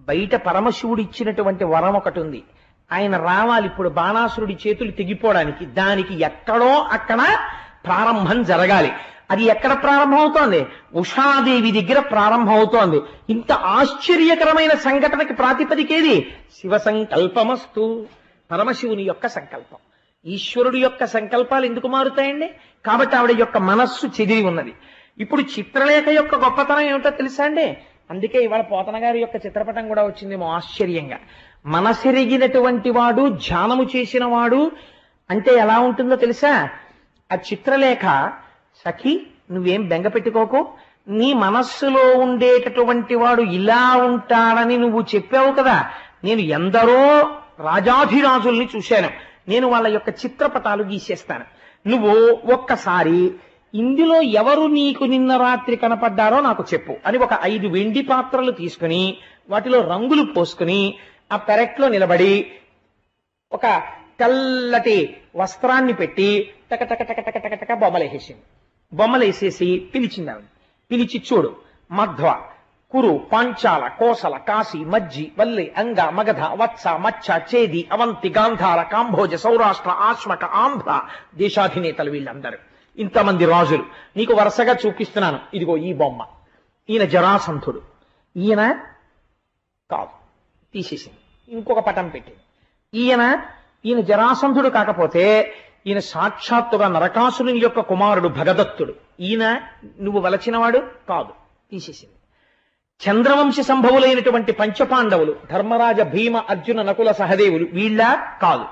బయట పరమశివుడు ఇచ్చినటువంటి వరం ఒకటి ఉంది. ఆయన రావాలి ఇప్పుడు బాణాసురుడి చేతులు తెగిపోవడానికి. దానికి ఎక్కడో అక్కడ ప్రారంభం జరగాలి. అది ఎక్కడ ప్రారంభం అవుతోంది? ఉషాదేవి దగ్గర ప్రారంభం అవుతోంది. ఇంత ఆశ్చర్యకరమైన సంఘటనకి ప్రాతిపదికేది? శివ సంకల్పమస్తు, పరమశివుని యొక్క సంకల్పం. ఈశ్వరుడి యొక్క సంకల్పాలు ఎందుకు మారుతాయండి? కాబట్టి ఆవిడ యొక్క మనస్సు చెదిరి ఉన్నది. ఇప్పుడు చిత్రలేఖ యొక్క గొప్పతనం ఏమిటో తెలుసా అండి? అందుకే ఇవాళ పోతన గారి యొక్క చిత్రపటం కూడా వచ్చిందేమో ఆశ్చర్యంగా. మనసెరిగినటువంటి వాడు, ధ్యానము చేసిన వాడు అంటే ఎలా ఉంటుందో తెలుసా? ఆ చిత్రలేఖ, సఖి నువ్వేం బెంగ పెట్టుకోకు, నీ మనస్సులో ఉండేటటువంటి వాడు ఇలా ఉంటాడని నువ్వు చెప్పావు కదా. నేను ఎందరో రాజాధిరాజుల్ని చూశాను, నేను వాళ్ళ యొక్క చిత్రపటాలు గీసేస్తాను. నువ్వు ఒక్కసారి ఇందులో ఎవరు నీకు నిన్న రాత్రి కనపడ్డారో నాకు చెప్పు అని ఒక 5 వెండి పాత్రలు తీసుకుని వాటిలో రంగులు పోసుకుని ఆ పెరట్లో నిలబడి ఒక తెల్లటి వస్త్రాన్ని పెట్టి టక టక టక టక టక టక బొమ్మలేసేసింది. బొమ్మలేసేసి పిలిచింది ఆవిడ. పిలిచి, చూడు, మధ్వ, కురు, పాంచాల, కోసల, కాశీ, మజ్జి, వల్లి, అంగ, మగధ, వత్స, మచ్చ, చేది, అవంతి, గాంధార, కాంభోజ, సౌరాష్ట్ర, ఆశ్మక, ఆంధ్ర దేశాధినేతలు వీళ్ళందరూ, ఇంతమంది రాజులు నీకు వరుసగా చూపిస్తున్నాను. ఇదిగో ఈ బొమ్మ, ఈయన జరాసంధుడు, ఈయన కాదు తీసేసింది, ఇంకొక పటం పెట్టింది. ఈయన జరాసంధుడు కాకపోతే ఈయన సాక్షాత్తుగా నరకాసురుని యొక్క కుమారుడు భగదత్తుడు. ఈయన నువ్వు వలచినవాడు కాదు, తీసేసింది. చంద్రవంశ సంభవులైనటువంటి పంచపాండవులు ధర్మరాజ, భీమ, అర్జున, నకుల, సహదేవులు వీళ్ళ కాదు.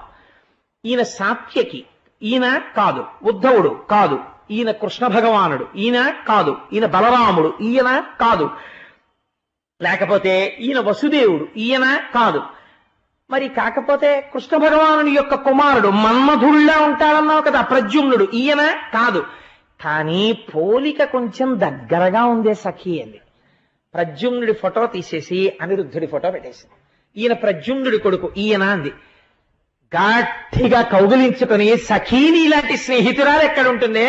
ఈయన సాత్యకి, ఈయన కాదు. ఉద్ధవుడు కాదు, ఈయన కృష్ణ భగవానుడు, ఈయన కాదు. ఈయన బలరాముడు, ఈయన కాదు. లేకపోతే ఈయన వసుదేవుడు, ఈయన కాదు. మరి కాకపోతే కృష్ణ భగవానుని యొక్క కుమారుడు మన్మధుళ్ళా ఉంటాడన్నావు కదా ప్రద్యుమ్నుడు, ఈయన కాదు. కానీ పోలిక కొంచెం దగ్గరగా ఉందే సఖి అంది. ప్రద్యుమ్నుడి ఫోటో తీసేసి అనిరుద్ధుడి ఫోటో పెట్టేసింది. ఈయన ప్రద్యుమ్నుడి కొడుకు, ఈయన అంది. గట్టిగా కౌగిలించుకుని, సఖీని ఇలాంటి స్నేహితురాలు ఎక్కడుంటుందే,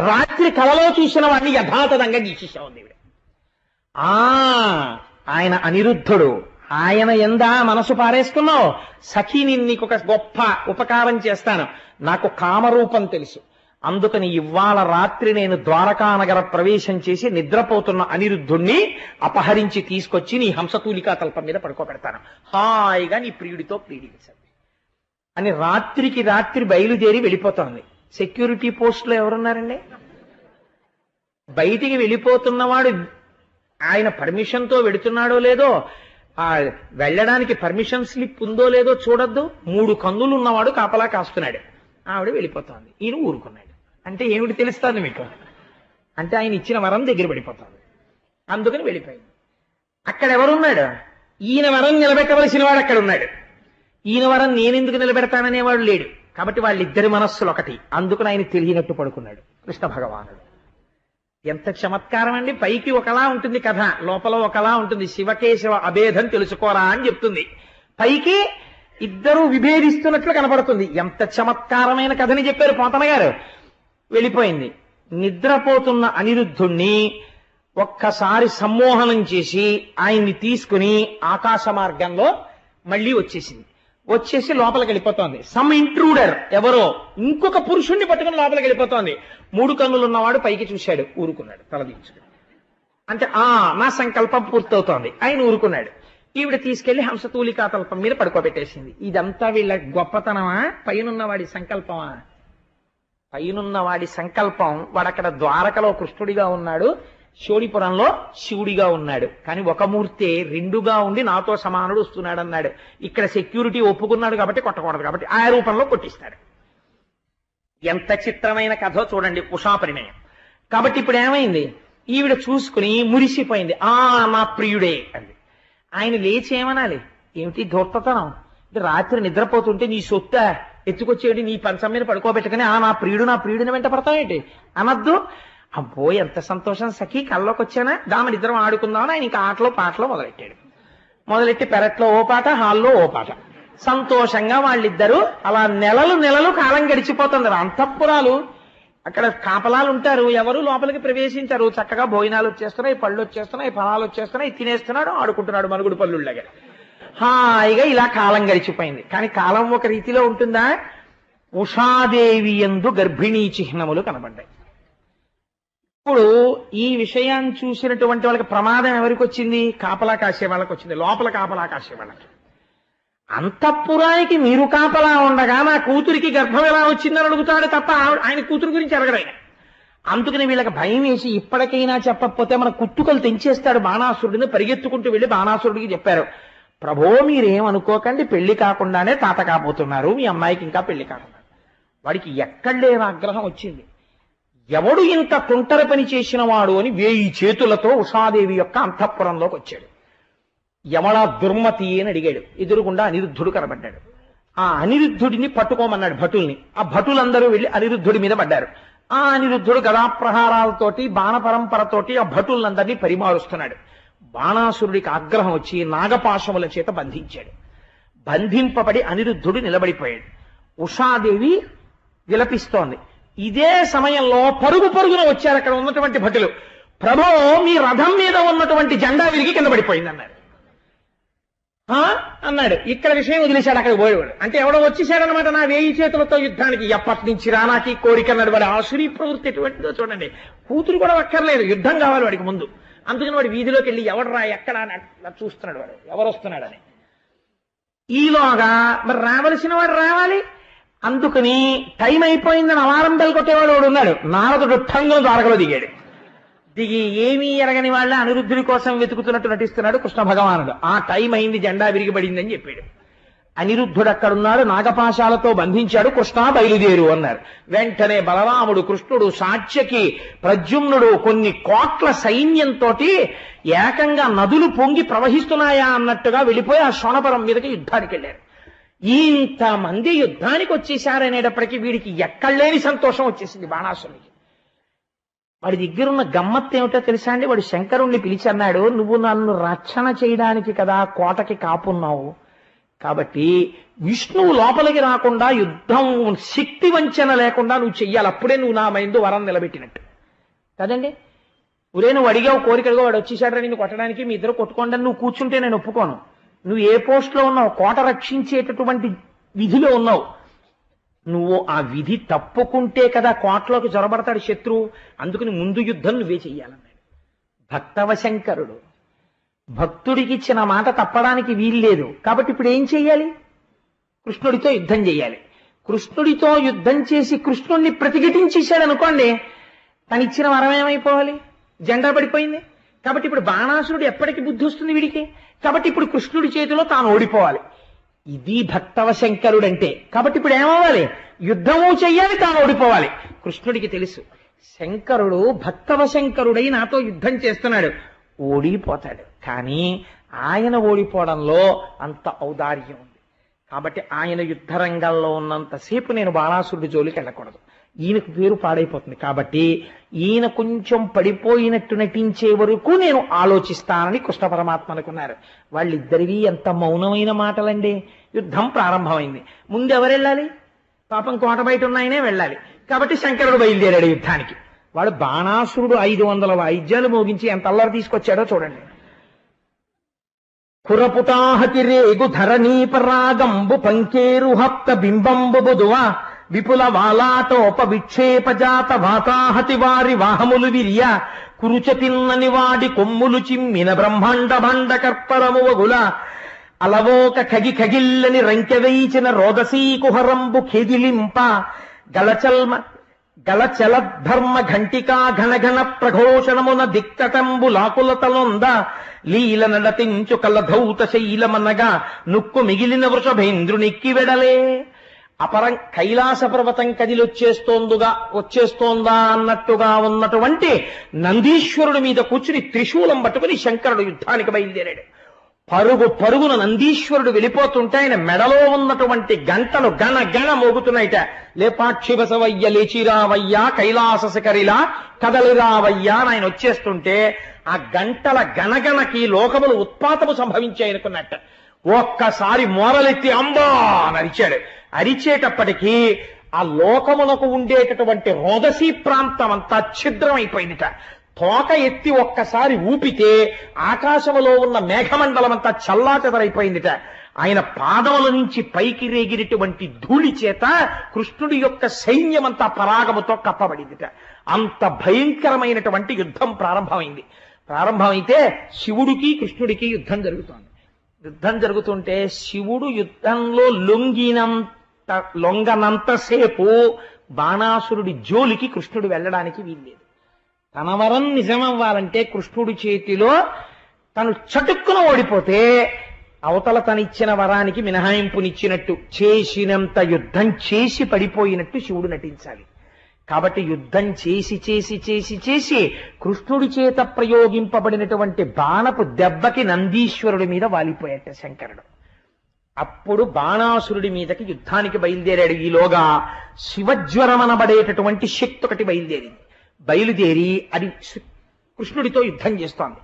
రాత్రి కలలో చూసిన వాడిని యథాతథంగా గీసేసావు దేవుడు. ఆయన అనిరుద్ధుడు, ఆయన ఎందా మనసు పారేసుకున్నావు. సఖీని నీకు ఒక గొప్ప ఉపకారం చేస్తాను, నాకు కామరూపం తెలుసు, అందుకని ఇవాళ రాత్రి నేను ద్వారకానగర ప్రవేశం చేసి నిద్రపోతున్న అనిరుద్ధుణ్ణి అపహరించి తీసుకొచ్చి నీ హంసతూలికా తల్పం మీద పడుకోబెడతాను, హాయిగా నీ ప్రియుడితో ప్రీడించండి అని రాత్రికి రాత్రి బయలుదేరి వెళ్ళిపోతోంది. సెక్యూరిటీ పోస్టులో ఎవరున్నారండి? బయటికి వెళ్ళిపోతున్నవాడు ఆయన పర్మిషన్తో వెడుతున్నాడో లేదో, వెళ్ళడానికి పర్మిషన్ స్లిప్ ఉందో లేదో చూడొద్దు. 3 కన్నులు ఉన్నవాడు కాపలా కాస్తున్నాడు. ఆవిడ వెళ్ళిపోతోంది. ఈయన ఊరుకున్నాడు. అంటే ఏమిటి తెలుస్తుంది మీకు? అంటే ఆయన ఇచ్చిన వరం దగ్గర పడిపోతుంది. అందుకని వెళ్ళిపోయింది. అక్కడ ఎవరున్నాడు? ఈయన వరం నిలబెట్టవలసిన వాడు అక్కడ ఉన్నాడు. ఈయన వరం నేనెందుకు నిలబెడతాననేవాడు లేడు. కాబట్టి వాళ్ళిద్దరి మనస్సులు ఒకటి. అందుకని ఆయన తెలియనట్టు పడుకున్నాడు కృష్ణ భగవానుడు. ఎంత చమత్కారం అండి! పైకి ఒకలా ఉంటుంది కథ, లోపల ఒకలా ఉంటుంది. శివకేశవ అభేదం తెలుసుకోరా అని చెప్తుంది. పైకి ఇద్దరు విభేదిస్తున్నట్లు కనబడుతుంది. ఎంత చమత్కారమైన కథని చెప్పారు పోతన గారు. వెళ్ళిపోయింది. నిద్రపోతున్న అనిరుద్ధుణ్ణి ఒక్కసారి సమ్మోహనం చేసి ఆయన్ని తీసుకుని ఆకాశ మార్గంలో మళ్ళీ వచ్చేసి లోపలికి వెళ్ళిపోతోంది. సమ్ ఇంట్రూడర్, ఎవరో ఇంకొక పురుషుణ్ణి పట్టుకుని లోపలికి వెళ్ళిపోతోంది. 3 కన్నులు ఉన్నవాడు పైకి చూశాడు, ఊరుకున్నాడు, తలదించుకుని. అంటే నా సంకల్పం పూర్తవుతోంది, ఆయన ఊరుకున్నాడు. ఈవిడ తీసుకెళ్లి హంసతూలికా తల్పం మీద పడుకోబెట్టేసింది. ఇదంతా వీళ్ళ గొప్పతనమా? పైనున్నవాడి సంకల్పమా? పైనున్నవాడి సంకల్పం. వాడక్కడ ద్వారకలో కృష్ణుడిగా ఉన్నాడు, శోడిపురంలో శివుడిగా ఉన్నాడు. కానీ ఒక మూర్తే రెండుగా ఉండి నాతో సమానుడు వస్తున్నాడు అన్నాడు. ఇక్కడ సెక్యూరిటీ ఒప్పుకున్నాడు కాబట్టి కొట్టకూడదు, కాబట్టి ఆ రూపంలో కొట్టిస్తాడు. ఎంత చిత్రమైన కథో చూడండి, ఉషా పరిణయం. కాబట్టి ఇప్పుడు ఏమైంది? ఈవిడ చూసుకుని మురిసిపోయింది. నా ప్రియుడే అంది. ఆయన లేచి ఏమనాలి? ఏమిటి ధూర్తతనం? రాత్రి నిద్రపోతుంటే నీ సొత్త ఎత్తుకొచ్చేటి నీ పంచం మీద పడుకోబెట్టుకుని నా ప్రియుడిని వెంట పడతావేంటి అనద్దు. అబ్బో ఎంత సంతోషం సఖీ, కల్లోకి వచ్చానా, దామని ఇద్దరం ఆడుకుందామని ఆయన ఇంకా ఆటలో పాటలో మొదలెట్టి పెరట్లో ఓ పాట, హాల్లో ఓ పాట. సంతోషంగా వాళ్ళిద్దరూ అలా నెలలు కాలం గడిచిపోతుంది. అంతఃపురాలు అక్కడ కాపలాలు ఉంటారు, ఎవరు లోపలికి ప్రవేశించారు. చక్కగా భోజనాలు వచ్చేస్తున్నాయి, పళ్ళు వచ్చేస్తున్నాయి, ఫలాలు వచ్చేస్తున్నాయి, తినేస్తున్నాడు, ఆడుకుంటున్నాడు మనుగుడు పళ్ళుళ్ళగా. హాయిగా ఇలా కాలం గడిచిపోయింది. కానీ కాలం ఒక రీతిలో ఉంటుందా? ఉషాదేవి యందు గర్భిణీ చిహ్నములు కనబడ్డాయి. ఇప్పుడు ఈ విషయాన్ని చూసినటువంటి వాళ్ళకి ప్రమాదం ఎవరికి వచ్చింది? కాపలా కాసే వాళ్ళకి వచ్చింది, లోపల కాపలా కాసే వాళ్ళకి. అంతఃపురానికి మీరు కాపలా ఉండగా నా కూతురికి గర్భం ఎలా వచ్చిందని అడుగుతాడు తప్ప ఆయన కూతురు గురించి అడగడాయన. అందుకని వీళ్ళకి భయం వేసి ఇప్పటికైనా చెప్పకపోతే మన కుట్టుకలు తెంచేస్తాడు బాణాసురుడిని. పరిగెత్తుకుంటూ వెళ్ళి బాణాసురుడికి చెప్పారు, ప్రభో మీరేమనుకోకండి, పెళ్లి కాకుండానే తాత కాబోతున్నారు, మీ అమ్మాయికి ఇంకా పెళ్లి కాకుండా. వాడికి ఎక్కడ లేని ఆగ్రహం వచ్చింది. ఎవడు ఇంత తుంటర పని చేసిన వాడు అని 1000 చేతులతో ఉషాదేవి యొక్క అంతఃపురంలోకి వచ్చాడు. యమళ దుర్మతి అని అడిగాడు. ఎదురుగుండా అనిరుద్ధుడు కనబడ్డాడు. ఆ అనిరుద్ధుడిని పట్టుకోమన్నాడు భటుల్ని. ఆ భటులందరూ వెళ్లి అనిరుద్ధుడి మీద పడ్డారు. ఆ అనిరుద్ధుడు గదాప్రహారాలతోటి బాణపరంపరతోటి ఆ భటులందరినీ పరిమారుస్తున్నాడు. బాణాసురుడికి ఆగ్రహం వచ్చి నాగపాశముల చేత బంధించాడు. బంధింపబడి అనిరుద్ధుడు నిలబడిపోయాడు. ఉషాదేవి విలపిస్తోంది. ఇదే సమయంలో పరుగున వచ్చారు అక్కడ ఉన్నటువంటి భటులు. ప్రభో మీ రథం మీద ఉన్నటువంటి జెండా విరిగి కింద పడిపోయింది అన్నాడు. అన్నాడు. ఇక్కడ విషయం వదిలేశాడు, అక్కడ పోయేవాడు. అంటే ఎవడో వచ్చేసాడనమాట నా 1000 చేతులతో యుద్ధానికి. ఎప్పటి నుంచి రానాకి కోరిక అన్నాడు. వాడు ఆసురీ ప్రవృత్తి ఎటువంటిదో చూడండి. కూతురు కూడా అక్కర్లేదు, యుద్ధం కావాలి వాడికి ముందు. అందుకని వాడు వీధిలోకి వెళ్ళి ఎవడరా ఎక్కడ అని చూస్తున్నాడు, వాడు ఎవరు వస్తున్నాడని. ఈలోగా మరి రావలసిన వాడు రావాలి. అందుకని టైం అయిపోయిందని అలారం బెల్ కొట్టేవాడు వాడు ఉన్నాడు. నారదుడు ఠంగును ద్వారకలో దిగి ఏమీ ఎరగని వాళ్ళ అనిరుద్ధుడి కోసం వెతుకుతున్నట్టు నటిస్తున్నాడు కృష్ణ భగవానుడు. ఆ టైం అయింది, జెండా విరిగిపడిందని చెప్పాడు. అనిరుద్ధుడు అక్కడున్నాడు, నాగపాశాలతో బంధించాడు. కృష్ణ బయలుదేరు అన్నారు. వెంటనే బలరాముడు, కృష్ణుడు, సాత్యకి, ప్రద్యుమ్నుడు కొన్ని కోట్ల సైన్యంతో ఏకంగా నదులు పొంగి ప్రవహిస్తున్నాయా అన్నట్టుగా వెళ్ళిపోయి ఆ శోణపురం మీదకి యుద్ధానికి వెళ్ళారు. ఇంతమంది యుద్ధానికి వచ్చేసారనేటప్పటికీ వీడికి ఎక్కడలేని సంతోషం వచ్చేసింది బాణాసురుడికి. వాడి దగ్గరున్న గమ్మత్తు ఏమిటో తెలుసా అండి? వాడు శంకరుణ్ణి పిలిచి అన్నాడు, నువ్వు నన్ను రక్షణ చేయడానికి కదా కోటకి కాపున్నావు, కాబట్టి విష్ణువు లోపలికి రాకుండా యుద్ధం శక్తి వంచన లేకుండా నువ్వు చెయ్యాలి. అప్పుడే నువ్వు నా మైందు వరం నిలబెట్టినట్టు కదండి. ఒరే నువ్వు అడిగావు కోరికగా, వాడు వచ్చేసాడరా నిన్ను కొట్టడానికి, మీ ఇద్దరు కొట్టుకోండి అని నువ్వు కూర్చుంటే నేను ఒప్పుకోను. నువ్వు ఏ పోస్ట్లో ఉన్నావు? కోట రక్షించేటటువంటి విధిలో ఉన్నావు. నువ్వు ఆ విధి తప్పుకుంటే కదా కోటలోకి జొరబడతాడు శత్రువు. అందుకని ముందు యుద్ధం నువ్వే చెయ్యాలన్నాడు భక్తవశంకరుడు. భక్తుడికి ఇచ్చిన మాట తప్పడానికి వీల్లేదు. కాబట్టి ఇప్పుడు ఏం చెయ్యాలి? కృష్ణుడితో యుద్ధం చెయ్యాలి. కృష్ణుడితో యుద్ధం చేసి కృష్ణుడిని ప్రతిఘటించేశాడు అనుకోండి, తనిచ్చిన వరం ఏమైపోవాలి? జెండా పడిపోయింది. కాబట్టి ఇప్పుడు బాణాసురుడు ఎప్పటికి బుద్ధి వస్తుంది వీడికి? కాబట్టి ఇప్పుడు కృష్ణుడి చేతిలో తాను ఓడిపోవాలి. ఇది భక్తవ శంకరుడంటే. కాబట్టి ఇప్పుడు ఏమవ్వాలి? యుద్ధము చెయ్యాలి, తాను ఓడిపోవాలి. కృష్ణుడికి తెలుసు శంకరుడు భక్తవ శంకరుడై నాతో యుద్ధం చేస్తున్నాడు, ఓడిపోతాడు. కానీ ఆయన ఓడిపోవడంలో అంత ఔదార్యం ఉంది. కాబట్టి ఆయన యుద్ధ రంగంలో ఉన్నంతసేపు నేను బాణాసురుడి జోలికి వెళ్ళకూడదు, ఈయనకు పేరు పాడైపోతుంది. కాబట్టి ఈయన కొంచెం పడిపోయినట్టు నటించే వరకు నేను ఆలోచిస్తానని కృష్ణ పరమాత్మ అనుకున్నారు. వాళ్ళిద్దరివి ఎంత మౌనమైన మాటలండి. యుద్ధం ప్రారంభమైంది. ముందు ఎవరు వెళ్ళాలి? పాపం కోట బయట ఉన్నాయనే వెళ్ళాలి. కాబట్టి శంకరుడు బయలుదేరాడు యుద్ధానికి. వాడు బాణాసురుడు 500 వాయిద్యాలు మోగించి ఎంత అల్లరి తీసుకొచ్చాడో చూడండి. కురపుటాహతి రేగు ధరణీపరాగంబు పంకేరు హప్త బింబంబు బుధువ విపుల వాలాటోప విక్షేపజాత వాతాహతి వారి వాహములు విరియ కురుచ తిన్నని వాడి కొమ్ములు చిమ్మిన బ్రహ్మాండ భాండ కర్పరము వగుల అలవోక ఖగి ఖగిల్లని రంకెవైచిన రోదసీ కుహరంబు ఖేదిలింప గలచలధర్మ ఘంటికా ఘనఘన ప్రఘోషణమున దిక్తటంబు లాకులతలొంద లీల నడతించు కలధౌత శైలమనగా నుక్కు మిగిలిన వృషభేంద్రునిక్కి వెడలే. అపరం కైలాస పర్వతం వచ్చేస్తోందా అన్నట్టుగా ఉన్నటువంటి నందీశ్వరుడి మీద కూర్చుని త్రిశూలం పట్టుకుని శంకరుడు యుద్ధానికి బయలుదేరాడు. పరుగున నందీశ్వరుడు వెళ్ళిపోతుంటే ఆయన మెడలో ఉన్నటువంటి గంటలు గణ గణ మోగుతున్నాయిట. లేపాక్షి బసవయ్య లేచిరావయ్యా కైలాస శిఖరిలా కదలిరావయ్యా అని ఆయన వచ్చేస్తుంటే ఆ గంటల గణగణకి లోకములు ఉత్పాతము సంభవించాయనుకున్నట్ట. ఒక్కసారి మోరలెత్తి అంబా అని అరిచాడు. అరిచేటప్పటికీ ఆ లోకములకు ఉండేటటువంటి రోదసీ ప్రాంతం అంతా ఛిద్రమైపోయిందిట. తోక ఎత్తి ఒక్కసారి ఊపితే ఆకాశములో ఉన్న మేఘమండలం అంతా చల్లాచెదరైపోయిందిట. ఆయన పాదముల నుంచి పైకి రేగినటువంటి ధూళి చేత కృష్ణుడి యొక్క సైన్యమంతా పరాగముతో కప్పబడిందిట. అంత భయంకరమైనటువంటి యుద్ధం ప్రారంభమైతే శివుడికి కృష్ణుడికి యుద్ధం జరుగుతోంది. యుద్ధం జరుగుతుంటే శివుడు యుద్ధంలో లొంగనంతసేపు బాణాసురుడి జోలికి కృష్ణుడు వెళ్ళడానికి వీల్లేదు. తన వరం నిజమవ్వాలంటే కృష్ణుడి చేతిలో తను చటుక్కున ఓడిపోతే అవతల తనిచ్చిన వరానికి మినహాయింపునిచ్చినట్టు, చేసినంత యుద్ధం చేసి పడిపోయినట్టు శివుడు నటించాలి. కాబట్టి యుద్ధం చేసి కృష్ణుడి చేత ప్రయోగింపబడినటువంటి బాణపు దెబ్బకి నందీశ్వరుడి మీద వాలిపోయాట శంకరుడు. అప్పుడు బాణాసురుడి మీదకి యుద్ధానికి బయలుదేరాడు. ఈలోగా శివజ్వరమనబడేటటువంటి శక్తి ఒకటి బయలుదేరి అది కృష్ణుడితో యుద్ధం చేస్తోంది.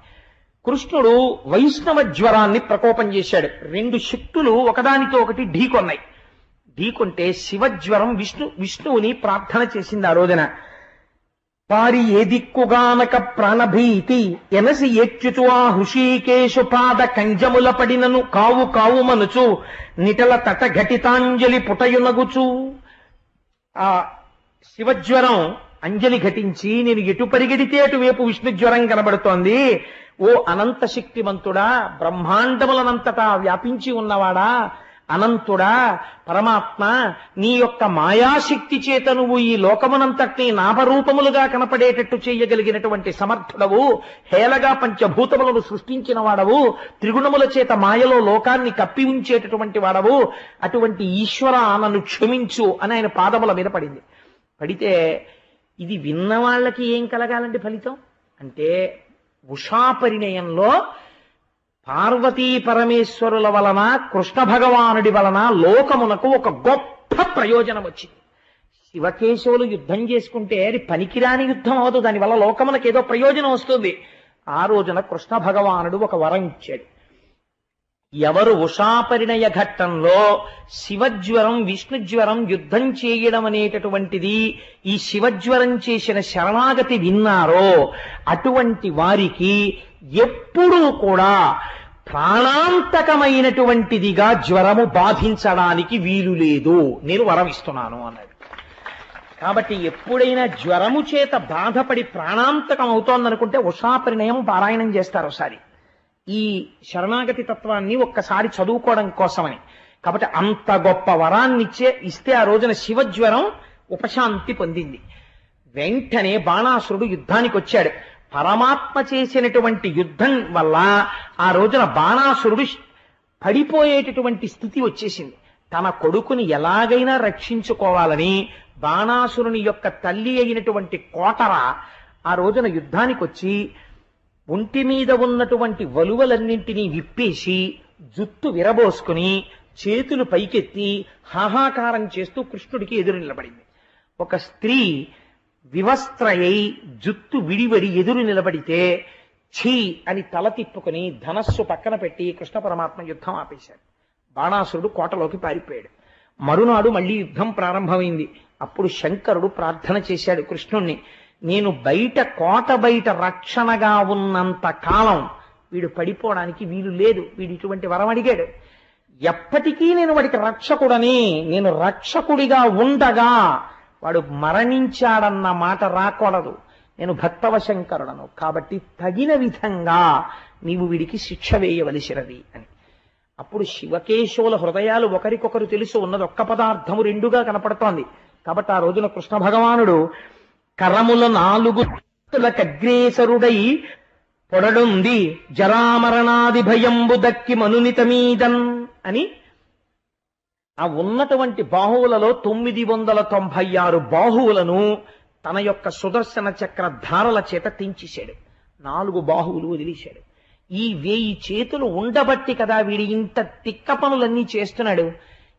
కృష్ణుడు వైష్ణవ జ్వరాన్ని ప్రకోపం చేశాడు. 2 శక్తులు ఒకదానితో ఒకటి ఢీకొంటే శివజ్వరం విష్ణువుని ప్రార్థన చేసింది ఆ రోజున. పారి ఏ దిక్కుగానక ప్రాణభీతి ఎనసి ఎచ్చుచు ఆ హృషీకేశు పాద కంజముల పడినను కావు మనుచు నిటల తట ఘటితాంజలి పుటయునగుచు. ఆ శివజ్వరం అంజలి ఘటించి నేను ఎటు పరిగెడితే అటువైపు విష్ణు జ్వరం కనబడుతోంది. ఓ అనంత శక్తిమంతుడా, బ్రహ్మాండములనంతటా వ్యాపించి ఉన్నవాడా, అనంతుడా పరమాత్మ, నీ యొక్క మాయాశక్తి చేత నువ్వు ఈ లోకమునంతటినీ నామరూపములుగా కనపడేటట్టు చేయగలిగినటువంటి సమర్థుడవు, హేళగా పంచభూతములను సృష్టించిన వాడవు, త్రిగుణముల చేత మాయలో లోకాన్ని కప్పి ఉంచేటటువంటి వాడవు, అటువంటి ఈశ్వర నన్ను క్షమించు అని ఆయన పాదముల మీద పడితే ఇది విన్న వాళ్ళకి ఏం కలగాలండి ఫలితం అంటే, ఉషాపరిణయంలో పార్వతీ పరమేశ్వరుల వలన కృష్ణ భగవానుడి వలన లోకమునకు ఒక గొప్ప ప్రయోజనం వచ్చింది. శివకేశవులు యుద్ధం చేసుకుంటే అది పనికిరాని యుద్ధం అవదు, దానివల్ల లోకమునకు ఏదో ప్రయోజనం వస్తుంది. ఆ రోజున కృష్ణ భగవానుడు ఒక వరం ఇచ్చాడు. ఎవరు ఉషాపరిణయ ఘట్టంలో శివజ్వరం విష్ణుజ్వరం యుద్ధం చేయడం అనేటటువంటిది ఈ శివజ్వరం చేసిన శరణాగతి విన్నారో అటువంటి వారికి ఎప్పుడూ కూడా ప్రాణాంతకమైనటువంటిదిగా జ్వరము బాధించడానికి వీలు లేదు, నేను వరం ఇస్తున్నాను అన్నాడు. కాబట్టి ఎప్పుడైనా జ్వరము చేత బాధపడి ప్రాణాంతకం అవుతోందనుకుంటే ఉషాపరిణయం పారాయణం చేస్తారు ఒకసారి, ఈ శరణాగతి తత్వాన్ని ఒక్కసారి చదువుకోవడం కోసమని. కాబట్టి అంత గొప్ప వరాన్ని ఇస్తే ఆ రోజున శివజ్వరం ఉపశాంతి పొందింది. వెంటనే బాణాసురుడు యుద్ధానికి వచ్చాడు. పరమాత్మ చేసినటువంటి యుద్ధం వల్ల ఆ రోజున బాణాసురుడు పడిపోయేటటువంటి స్థితి వచ్చేసింది. తన కొడుకుని ఎలాగైనా రక్షించుకోవాలని బాణాసురుని యొక్క తల్లి అయినటువంటి కోటర ఆ రోజున యుద్ధానికి వచ్చి ఒంటి మీద ఉన్నటువంటి వలువలన్నింటినీ విప్పేసి జుట్టు విరబోసుకుని చేతులు పైకెత్తి హాహాకారం చేస్తూ కృష్ణుడికి ఎదురు నిలబడింది. ఒక స్త్రీ వివస్త్రయై జుట్టు విడివడి ఎదురు నిలబడితే ఛీ అని తల తిప్పుకుని ధనస్సు పక్కన పెట్టి కృష్ణ పరమాత్మ యుద్ధం ఆపేశాడు. బాణాసురుడు కోటలోకి పారిపోయాడు. మరునాడు మళ్ళీ యుద్ధం ప్రారంభమైంది. అప్పుడు శంకరుడు ప్రార్థన చేశాడు కృష్ణుణ్ణి, నేను బయట కోట బయట రక్షణగా ఉన్నంత కాలం వీడు పడిపోవడానికి వీలు లేదు. వీడు ఇటువంటి వరం అడిగాడు. ఎప్పటికీ నేను వాడికి రక్షకుడని, నేను రక్షకుడిగా ఉండగా వాడు మరణించాడన్న మాట రాకూడదు. నేను భక్తవశంకరుడను కాబట్టి తగిన విధంగా నీవు వీడికి శిక్ష వేయవలసినది అని. అప్పుడు శివకేశవుల హృదయాలు ఒకరికొకరు తెలుసు. ఉన్నది ఒక్క పదార్థము రెండుగా కనపడుతోంది. కాబట్టి ఆ రోజున కృష్ణ భగవానుడు కరముల 4 అగ్రేసరుడై పొడడుంది జరామరణాది భయంబు దక్కి మనునితమీదన్ అని ఆ ఉన్నటువంటి బాహువులలో 996 బాహువులను తన యొక్క సుదర్శన చక్ర ధారల చేత తెంచేశాడు. 4 బాహువులు వదిలేశాడు. ఈ 1000 చేతులు ఉండబట్టి కదా వీడి ఇంత తిక్క పనులన్నీ చేస్తున్నాడు.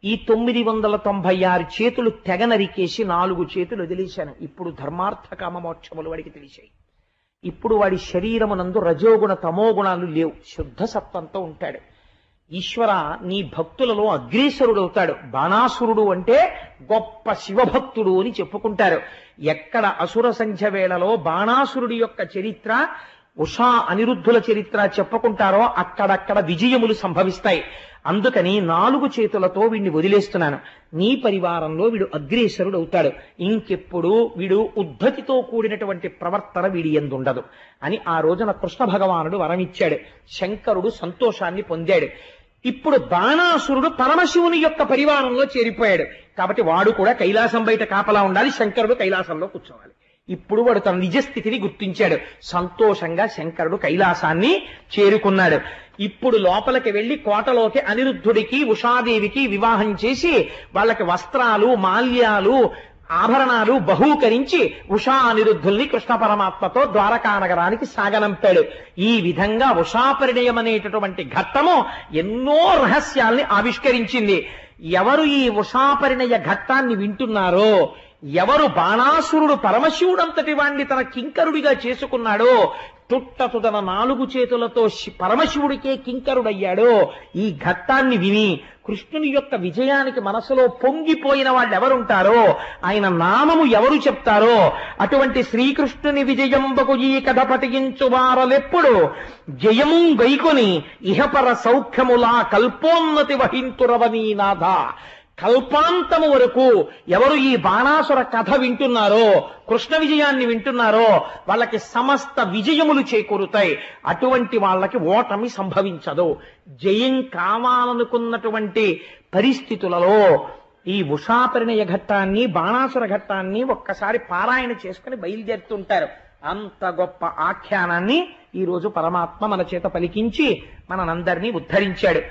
ఈ 996 చేతులు తెగ నరికేసి 4 చేతులు వదిలేశాను. ఇప్పుడు ధర్మార్థ కామ మోక్షములు వాడికి తెలిసాయి. ఇప్పుడు వాడి శరీరమునందు రజోగుణ తమోగుణాలు లేవు. శుద్ధ సత్వంతో ఉంటాడు. ఈశ్వర నీ భక్తులలో అగ్రేసరుడవుతాడు. బాణాసురుడు అంటే గొప్ప శివభక్తుడు అని చెప్పుకుంటారు. ఎక్కడ అసుర సంధ్య వేళలో బాణాసురుడి యొక్క చరిత్ర, ఉషా అనిరుద్ధుల చరిత్ర చెప్పుకుంటారో అక్కడక్కడ విజయములు సంభవిస్తాయి. అందుకని 4 చేతులతో వీడిని వదిలేస్తున్నాను. నీ పరివారంలో వీడు అగ్రేసరుడు అవుతాడు. ఇంకెప్పుడు వీడు ఉద్ధతితో కూడినటువంటి ప్రవర్తన వీడి యందుండదు అని ఆ రోజున కృష్ణ భగవానుడు వరమిచ్చాడు. శంకరుడు సంతోషాన్ని పొందాడు. ఇప్పుడు బాణాసురుడు పరమశివుని యొక్క పరివారంలో చేరిపోయాడు. కాబట్టి వాడు కూడా కైలాసం బయట కాపలా ఉండాలి, శంకరుడు కైలాసంలో కూర్చోవాలి. ఇప్పుడు వాడు తన నిజస్థితిని గుర్తించాడు. సంతోషంగా శంకరుడు కైలాసాన్ని చేరుకున్నాడు. ఇప్పుడు లోపలికి వెళ్లి కోటలోకి అనిరుద్ధుడికి ఉషాదేవికి వివాహం చేసి వాళ్ళకి వస్త్రాలు, మాల్యాలు, ఆభరణాలు బహూకరించి ఉషా అనిరుద్ధుల్ని కృష్ణ పరమాత్మతో ద్వారకా నగరానికి సాగనంపాడు. ఈ విధంగా ఉషాపరిణయం అనేటటువంటి ఘట్టము ఎన్నో రహస్యాల్ని ఆవిష్కరించింది. ఎవరు ఈ ఉషాపరిణయ ఘట్టాన్ని వింటున్నారో, ఎవరు బాణాసురుడు పరమశివుడంతటి వాణ్ణి తన కింకరుడిగా చేసుకున్నాడో, తుట్టతుదన 4 చేతులతో పరమశివుడికే కింకరుడయ్యాడో, ఈ ఘట్టాన్ని విని కృష్ణుని యొక్క విజయానికి మనసులో పొంగిపోయిన వాళ్ళు ఎవరుంటారో, ఆయన నామము ఎవరు చెప్తారో, అటువంటి శ్రీకృష్ణుని విజయంబకు ఈ కథ పఠించు వారలెప్పుడు జయము గైకొని ఇహపర సౌఖ్యములా కల్పోన్నతి వహింతురవనీనాథ. కల్పాంతము వరకు ఎవరు ఈ బాణాసుర కథ వింటున్నారో, కృష్ణ విజయాన్ని వింటున్నారో వాళ్ళకి సమస్త విజయములు చేకూరుతాయి. అటువంటి వాళ్ళకి ఓటమి సంభవించదు. జయం కావాలనుకున్నటువంటి పరిస్థితులలో ఈ ఉషాపరిణయ ఘట్టాన్ని, బాణాసుర ఘట్టాన్ని ఒక్కసారి పారాయణ చేసుకుని బయలుదేరుతుంటారు. అంత గొప్ప ఆఖ్యానాన్ని ఈ రోజు పరమాత్మ మన చేత పలికించి మనందరినీ ఉద్ధరించాడు.